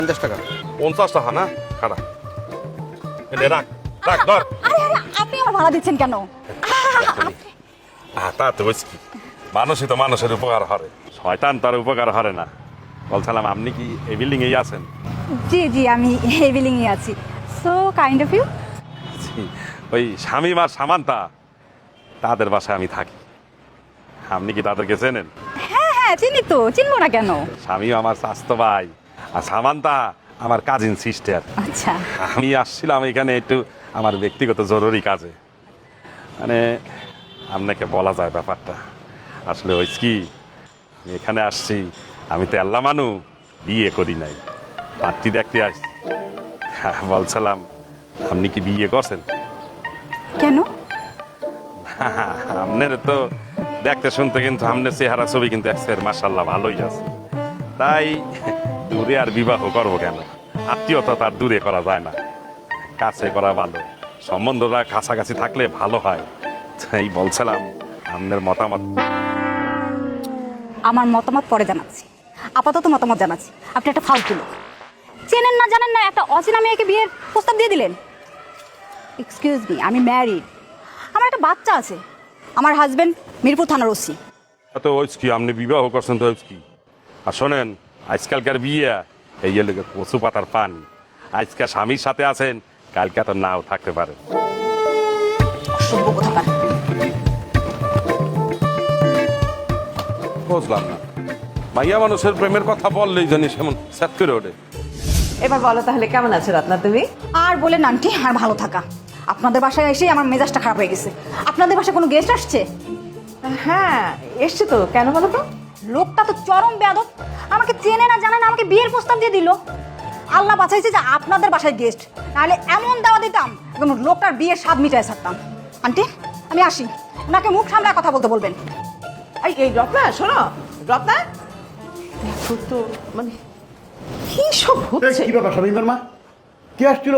50 টাকা। 50 টাকা না? খারাপ। এনে রাখ, রাখ ধর। আপনি আমার ভাড়া দিচ্ছেন কেন? তা তো বুঝছি কি, মানুষই তো মানুষের উপকার হরে, শয়তান তার উপকার হরে না। বলছিলাম আপনি কি এই বিল্ডিং এই আছেন? জি জি, আমি এই বিল্ডিংয়ে আছি। So kind of you. জি, ওই শামীম আর সামান্তা তাদের বাসায় আমি থাকি। আপনি কি তাদেরকে চেনেন? হ্যাঁ হ্যাঁ, চিনি তো, চিনবো না কেন? শামীম আমার স্বাস্থ্য ভাই আর সামান্তা আমার কাজিন সিস্টার। আচ্ছা, আমি আসছিলাম এখানে একটু আমার ব্যক্তিগত জরুরি কাজে। মানে আপনাকে বলা যায় ব্যাপারটা আসলে হয়েছে কি, আমি এখানে আসছি, আমি তো আল্লাহ মানু, বিয়ে করি নাই, পাত্রী দেখতে আসছি। বলছিলাম আপনি কি বিয়ে করছেন? কেন? আপনার তো দেখতে শুনতে কিন্তু আপনার চেহারা ছবি কিন্তু এক্সের মাশাল্লাহ ভালোই আছে। তাই দূরে আর বিবাহ করবো কেন? আত্মীয়তা তার দূরে করা যায় না, কাছে করা ভালো। সম্বন্ধরা কাছাকাছি থাকলে ভালো হয়। তাই বলছিলাম আপনার মতামত। আমার মতামত পরে জানাচ্ছি, আপাতত মতামত জানাচ্ছি। আপনি একটা ফালতু লোক, চেনেন না জানেন না, একটা অচেনা মেয়েকে বিয়ের প্রস্তাব দিয়ে দিলেন। এক্সকিউজ মি, আমি ম্যারিড, আমার একটা বাচ্চা আছে, আমার হাজবেন্ড মিরপুর থানার ওসি। তো হয়েছে কি, আপনি বিবাহ করছেন তো হয়েছে কি? আর শোনেন, আজকালকার বিয়ে এই লোকের কচু পাতার পানি। আজকাল স্বামীর সাথে আছেন, কালকে তো নাও থাকতে পারে। অসভ্য কোথাকার। বুঝলাম না, মাইয়া মানুষের প্রেমের কথা বললেই জানিস এমন স্যাত করে ওঠে। এবার বলো তাহলে কেমন আছো রত্না তুমি? আর বলেন আন্টি, আর ভালো থাকা। আপনাদের বাসায় এসে আমার মেজাজটা খারাপ হয়ে গেছে। আপনাদের বাসায় কোনো গেস্ট আসছে? হ্যাঁ এসছে তো, কেন বলো তো? লোকটা তো চরম বেয়াদব, আমাকে চেনে না জানে না, আমাকে বিয়ের প্রস্তাব দিয়ে দিল। আল্লাহ বাঁচাইছে যে আপনাদের বাসায় গেস্ট, নাহলে এমন দেওয়া দিতাম একদম লোকটার বিয়ের স্বাদ মিটায় থাকতাম। আন্টি আমি আসি, ওনাকে মুখ সামলায় কথা বলতে বলবেন। এই রত্না শোনো, রত্না তো মানে কি সব হচ্ছে? কি ব্যাপার শামীমের মা? কে আসছিল?